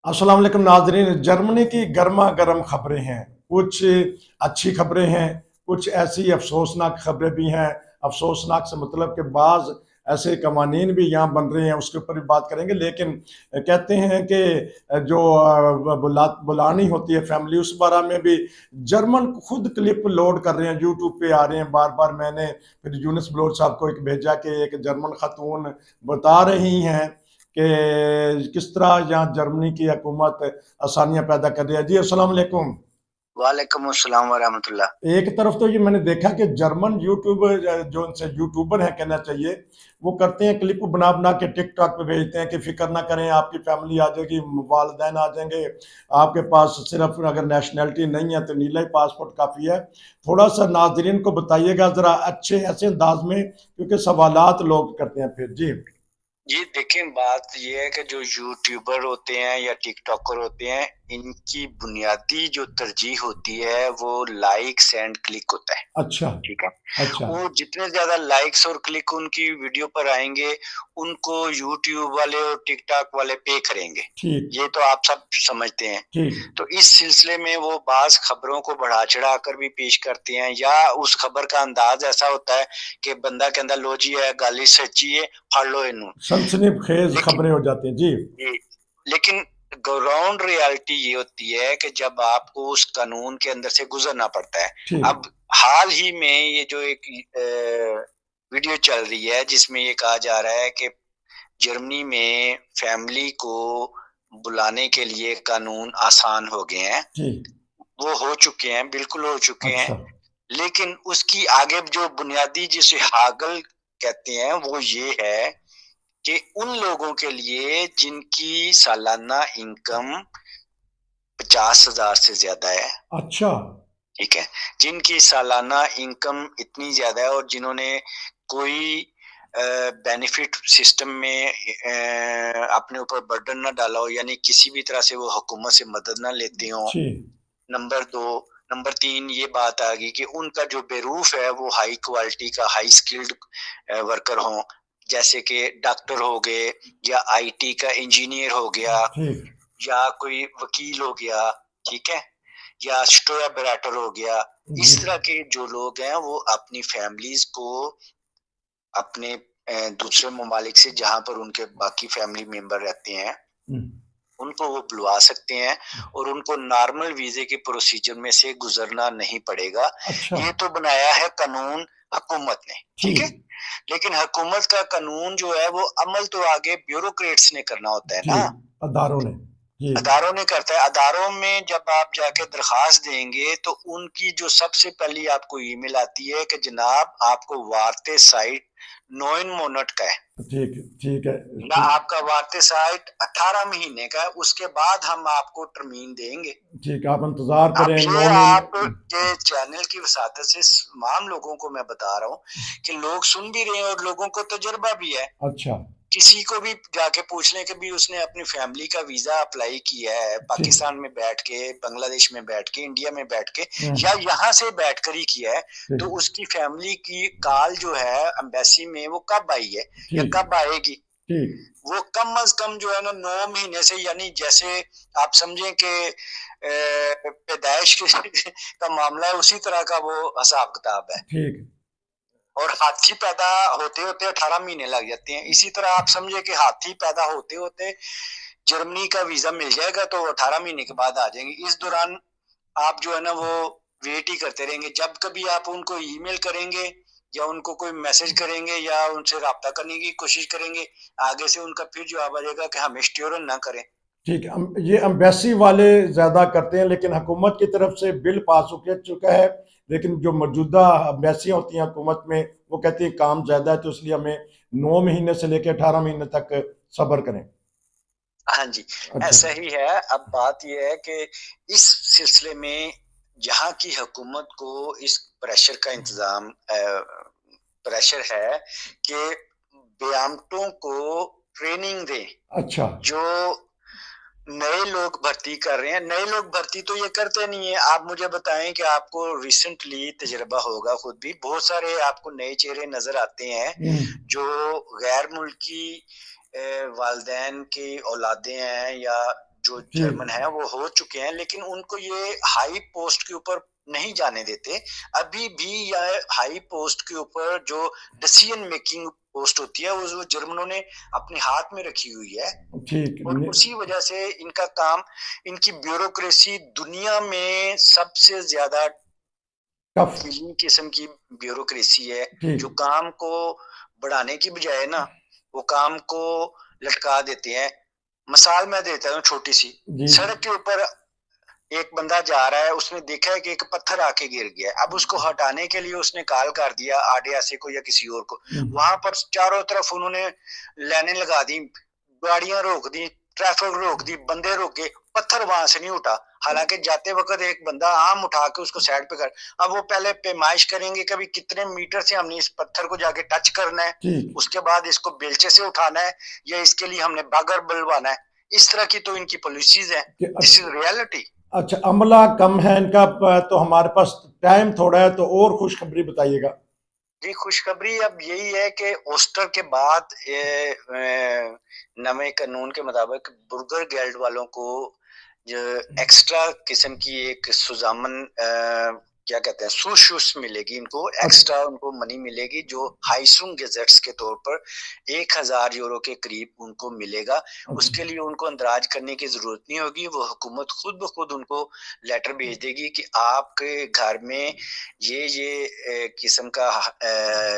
अस्सलाम वालेकुम नाजरीन। जर्मनी की गर्मा गर्म खबरें हैं। कुछ अच्छी खबरें हैं, कुछ ऐसी अफसोसनाक खबरें भी हैं। अफसोसनाक से मतलब कि बाज ऐसे कवानीन भी यहाँ बन रहे हैं, उसके ऊपर भी बात करेंगे। लेकिन कहते हैं कि जो बुलानी होती है फैमिली, उस बारे में भी जर्मन खुद क्लिप लोड कर रहे हैं, यूट्यूब पे आ रहे हैं बार बार। मैंने फिर यूनुस बलोच साहब को एक भेजा कि एक जर्मन खातून बता रही हैं कि किस तरह यहाँ जर्मनी की हुकूमत आसानियां पैदा कर रही है। जी अस्सलाम वालेकुम। वालेकुम अस्सलाम वरहमतुल्लाह। एक तरफ तो ये मैंने देखा कि जर्मन यूट्यूबर, जो उनसे यूट्यूबर हैं कहना चाहिए, वो करते हैं क्लिप बना बना के टिकटॉक पे भेजते हैं कि फिक्र ना करें, आपकी फैमिली आ जाएगी, वालदैन आ जाएंगे, आपके पास सिर्फ अगर नेशनैलिटी नहीं है तो नीला ही पासपोर्ट काफ़ी है। थोड़ा सा नाजरीन को बताइएगा ज़रा अच्छे ऐसे अंदाज में, क्योंकि सवालात लोग करते हैं फिर। जी जी देखिए, बात ये है कि जो यूट्यूबर होते हैं या टिकटॉकर होते हैं, इनकी बुनियादी जो तरजीह होती है वो लाइक्स एंड क्लिक होता है। अच्छा। ठीक है। अच्छा। वो जितने ज्यादा लाइक्स और क्लिक उनकी वीडियो पर आएंगे, उनको यूट्यूब वाले और टिकटॉक वाले पे करेंगे। ठीक। ये तो आप सब समझते हैं। ठीक। तो इस सिलसिले में वो बाज खबरों को बढ़ा चढ़ा कर भी पेश करते हैं, या उस खबर का अंदाज ऐसा होता है कि बंदा कहता लो जी है गाली सच्ची है, फाड़ लो इनू। सनसनी खेज लेकिन खबरें हो जाती हैं। जी। ये लेकिन ग्राउंड रियलिटी ये होती है कि जब आपको उस कानून के अंदर से गुजरना पड़ता है। ठीक। अब हाल ही में ये जो एक वीडियो चल रही है जिसमें ये कहा जा रहा है कि जर्मनी में फैमिली को बुलाने के लिए कानून आसान हो गए हैं। जी। वो हो चुके हैं, बिल्कुल हो चुके हैं। अच्छा। लेकिन उसकी आगे जो बुनियादी जिसे हागल कहते हैं वो ये है कि उन लोगों के लिए जिनकी सालाना इनकम 50,000 से ज्यादा है। अच्छा। ठीक है। जिनकी सालाना इनकम इतनी ज्यादा है और जिन्होंने कोई बेनिफिट सिस्टम में अपने ऊपर बर्डन ना डाला हो, यानी किसी भी तरह से वो हुकूमत से मदद ना लेते हो। जी। नंबर दो। नंबर तीन, ये बात आ गई कि उनका जो बेरूफ है वो हाई क्वालिटी का हाई स्किल्ड वर्कर हो, जैसे कि डॉक्टर हो गए, या आईटी का इंजीनियर हो गया, ठीक। या कोई वकील हो गया। ठीक है। या स्टोर ऑपरेटर हो गया। जी। इस तरह के जो लोग हैं वो अपनी फैमिलीज को अपने दूसरे ममालिक से जहां पर उनके बाकी फैमिली मेंबर रहते हैं, हम्म। उनको वो बुलवा सकते हैं और उनको नॉर्मल वीजे के प्रोसीजर में से गुजरना नहीं पड़ेगा। अच्छा। ये तो बनाया है कानून हुकूमत ने। ठीक है। ठीक। लेकिन हुकूमत का कानून जो है वो अमल तो आगे ब्यूरोक्रेट्स ने करना होता है जी। ना। अदारों ने। जी। अदारों ने करता है। अदारों में जब आप जाके दरखास्त देंगे तो उनकी जो सबसे पहली आपको ईमेल आती है कि जनाब आपको वारते साइट 9 मोनट का है, ठीक। ठीक है। या आपका वारते साइट 18 महीने का है, उसके बाद हम आपको टर्मीन देंगे। ठीक है, आप इंतजार अब करें ये 9 महीने। आपके चैनल की वसात से तमाम लोगों को मैं बता रहा हूँ कि लोग सुन भी रहे हैं और लोगों को तजुर्बा भी है। अच्छा। किसी को भी जाके पूछ लें कि भी उसने अपनी फैमिली का वीजा अप्लाई किया है ठीक। पाकिस्तान में बैठ के, बांग्लादेश में बैठ के, इंडिया में बैठ के, या हम्म। यहाँ से बैठकर ही किया है। तो ठीक। उसकी फैमिली की कॉल जो है एम्बेसी में वो कब आई है या ठीक। कब आएगी। ठीक। वो कम अज कम जो है ना 9 महीने से, यानी जैसे आप समझें कि पैदाइश का मामला है, उसी तरह का वो हिसाब किताब है। ठीक। और हाथी पैदा होते होते 18 महीने लग जाते हैं। इसी तरह आप समझे कि हाथी पैदा होते होते जर्मनी का वीजा मिल जाएगा तो 18 महीने के बाद आ जाएंगे। इस दौरान आप जो है ना वो वेट ही करते रहेंगे। जब कभी आप उनको ईमेल करेंगे या उनको कोई मैसेज करेंगे या उनसे रब्ता करने की कोशिश करेंगे, आगे से उनका फिर जवाब आ जाएगा कि हम स्टोरन ना करें। ठीक। ये एम्बेसी वाले ज्यादा करते हैं, लेकिन हुकूमत की तरफ से बिल पास हो चुका है। लेकिन जो मौजूदा एम्बेसियां होती हैं हुकूमत में, वो कहती है काम ज्यादा है, तो इसलिए हमें 9 महीने से लेकर 18 महीने तक सब्र करें। हाँ जी, अच्छा। ऐसा ही है। अब बात यह है कि इस सिलसिले में यहाँ की हुकूमत को इस प्रेशर का इंतजाम प्रेशर है कि बेआमटों को ट्रेनिंग दें। अच्छा। जो नए लोग भर्ती कर रहे हैं, नए लोग भर्ती तो ये करते नहीं है। आप मुझे बताएं कि आपको रिसेंटली तजर्बा होगा, खुद भी बहुत सारे आपको नए चेहरे नजर आते हैं हम्म। जो गैर मुल्की वालदैन की औलादे हैं या जो ठीक। जर्मन है वो हो चुके हैं, लेकिन उनको ये हाई पोस्ट के ऊपर नहीं जाने देते। अभी भी यह हाई पोस्ट के ऊपर जो डिसीजन मेकिंग पोस्ट होती है वो जर्मनों ने अपने हाथ में रखी हुई है, ठीक। और उसी वजह से इनका काम, इनकी ब्यूरोक्रेसी दुनिया में सबसे ज्यादा टफ। ढीली किस्म की ब्यूरोक्रेसी है, जो ठीक। काम को बढ़ाने की बजाय ना वो काम को लटका देते हैं। मिसाल मैं देता हूँ छोटी सी। जी। सड़क के ऊपर एक बंदा जा रहा है, उसने देखा है कि एक पत्थर आके गिर गया, अब उसको हटाने के लिए उसने कॉल कर दिया आरडीआरसी को या किसी और को। वहां पर चारों तरफ उन्होंने लाइनें लगा दी, गाड़ियां रोक दी, ट्रैफिक रोक दी, बंदे रोके, पत्थर वहां से नहीं उठा। हालांकि जाते वक्त एक बंदा आम उठा के उसको साइड पे कर, अब वो पहले पैमाइश करेंगे कभी कितने मीटर से हमने इस पत्थर को जाके टच करना है, ठीक। उसके बाद इसको बेलचे से उठाना है, या इसके लिए हमने बागर बुलवाना है। इस तरह की तो इनकी पॉलिसीज है। This is reality. अच्छा, अमला कम है इनका, तो हमारे पास टाइम थोड़ा है, तो और खुशखबरी बताइएगा। जी, खुशखबरी अब यही है कि ओस्टर के बाद नए कानून के मुताबिक बुर्गर गिल्ड वालों को जो एक्स्ट्रा किस्म की एक सुजामन क्या कहते हैं सुशुश मिलेगी, इनको एक्स्ट्रा उनको मनी मिलेगी, जो हाइसुंग गेजेट्स के तौर पर 1000 यूरो के करीब उनको मिलेगा। उसके लिए उनको अंदराज करने की जरूरत नहीं होगी, वो हुकूमत खुद ब खुद उनको लेटर भेज देगी कि आपके घर में ये किस्म का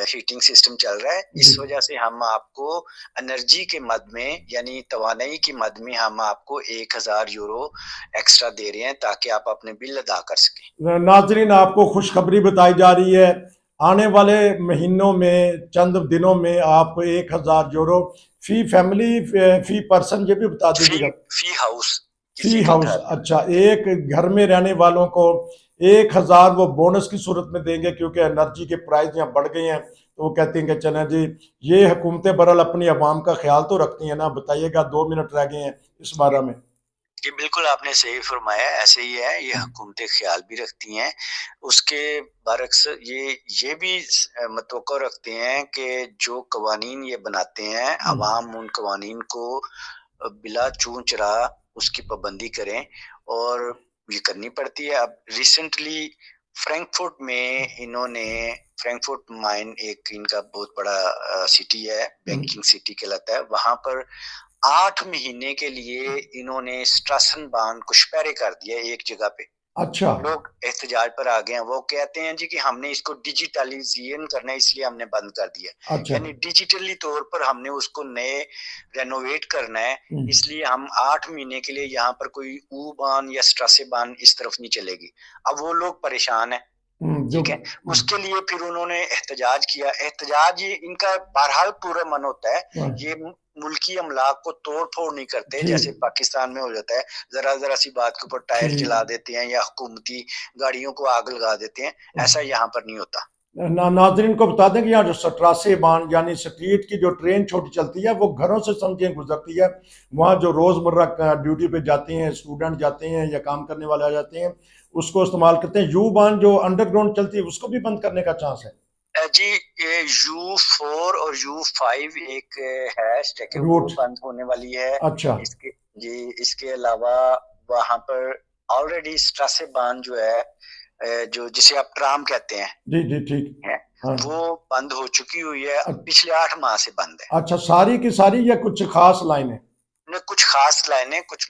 हीटिंग सिस्टम चल रहा है, इस वजह से हम आपको एनर्जी के मद में यानी तवानाई की मद में हम आपको 1000 यूरो एक्स्ट्रा दे रहे हैं ताकि आप अपने बिल अदा कर सकें। नाजरीन, आपको खुशखबरी बताई जा रही है, आने वाले महीनों में, चंद दिनों में आपको 1000 यूरो फी फैमिली, फी पर्सन, ये भी बता दीजिएगा। फी हाउस, फी हाउस। अच्छा, एक घर में रहने वालों को 1000 वो बोनस की सूरत में देंगे, क्योंकि एनर्जी के प्राइस यहाँ बढ़ गए हैं, तो वो कहते हैं कि चलें जी, ये हुकूमतें बहरहाल अपनी आवाम का ख्याल तो रखती हैं ना। बताइएगा, 2 मिनट रह गए हैं इस बारे में। जी बिल्कुल, आपने सही फरमाया, ऐसे ही है, ये हुकूमतें ख्याल भी रखती हैं। उसके बरक्स ये भी मतवक़्क़ो रखते हैं कि जो कवानीन ये बनाते हैं, अवाम उन कवानीन को बिला चूं चरा उसकी पाबंदी करें, और ये करनी पड़ती है। अब रिसेंटली फ्रैंकफर्ट में इन्होंने, फ्रैंकफर्ट माइन एक इनका बहुत बड़ा सिटी है, बैंकिंग सिटी कहलाता है, वहां पर 8 महीने के लिए इन्होंने स्ट्रासन बांध को शपैरे कर दिया एक जगह पे। अच्छा। लोग एहतजाज पर आ गए हैं, वो कहते हैं जी कि हमने इसको डिजिटलाइजेशन करना है इसलिए हमने बंद कर दिया। अच्छा। यानी डिजिटली तौर पर हमने उसको नए रेनोवेट करना है, इसलिए हम 8 महीने के लिए यहाँ पर कोई ऊ बान या स्ट्रासे बान इस तरफ नहीं चलेगी। अब वो लोग परेशान है, ठीक है। उसके लिए फिर उन्होंने एहतजाज किया। एहतजाज ये इनका बहरहाल पूरा मन होता है, ये मुल्की अमलाक को तोड़ फोड़ नहीं करते जैसे पाकिस्तान में हो जाता है, जरा जरा सी बात के ऊपर टायर जला देते हैं या हुकूमती गाड़ियों को आग लगा देते हैं, ऐसा यहाँ पर नहीं होता। नाजरीन को बता दें कि यहाँ जो सट्रासे बांध यानी स्ट्रीट की जो ट्रेन छोटी चलती है, वो घरों से समझिए गुजरती है। वहाँ जो रोजमर्रा ड्यूटी पे जाते हैं, स्टूडेंट जाते हैं या काम करने वाले आ जाते हैं, उसको इस्तेमाल करते हैं। यू बांध जो अंडरग्राउंड चलती है, उसको भी बंद करने का चांस है जी। ये U4 और U5 एक है वो बंद होने वाली है। अच्छा जी, इसके अलावा वहां पर ऑलरेडी स्ट्रासे बांध जो है, जो जिसे आप ट्राम कहते हैं, जी जी ठीक है, वो बंद हो चुकी हुई है, पिछले 8 माह से बंद है। अच्छा, सारी की सारी या कुछ खास लाइनें? कुछ खास लाइनें, कुछ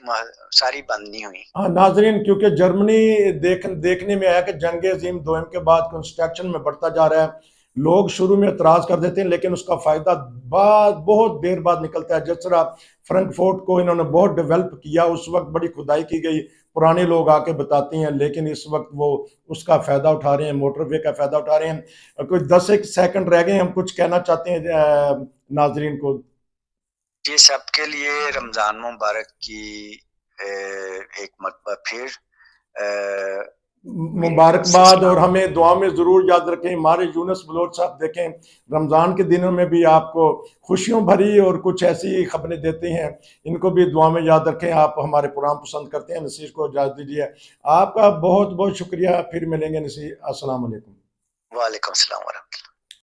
सारी बंद नहीं हुई। हाँ नाजरीन, क्योंकि जर्मनी देखने में आया कि जंग अजीम दोम के बाद कंस्ट्रक्शन में बढ़ता जा रहा है। लोग शुरू में एतराज कर देते हैं, लेकिन उसका फायदा बहुत देर बाद निकलता है। जिस तरह फ्रैंकफर्ट को इन्होंने बहुत डेवलप किया, उस वक्त बड़ी खुदाई की गई, पुराने लोग आके बताते हैं, लेकिन इस वक्त वो उसका फायदा उठा रहे हैं, मोटरवे का फायदा उठा रहे हैं। कुछ 10 सेकंड रह गए, हम कुछ कहना चाहते हैं नाजरीन को। ये सबके लिए रमजान मुबारक की एक मरतबा फिर मुबारकबाद, और हमें दुआ में जरूर याद रखें। हमारे यूनुस बलोच साहब देखें, रमजान के दिनों में भी आपको खुशियों भरी और कुछ ऐसी खबरें देते हैं, इनको भी दुआ में याद रखें। आप हमारे प्रोग्राम पसंद करते हैं, नसीर को इजाज़त दीजिए। आपका बहुत बहुत शुक्रिया, फिर मिलेंगे नसीर। अस्सलाम वालेकुम। वालेकुम अस्सलाम।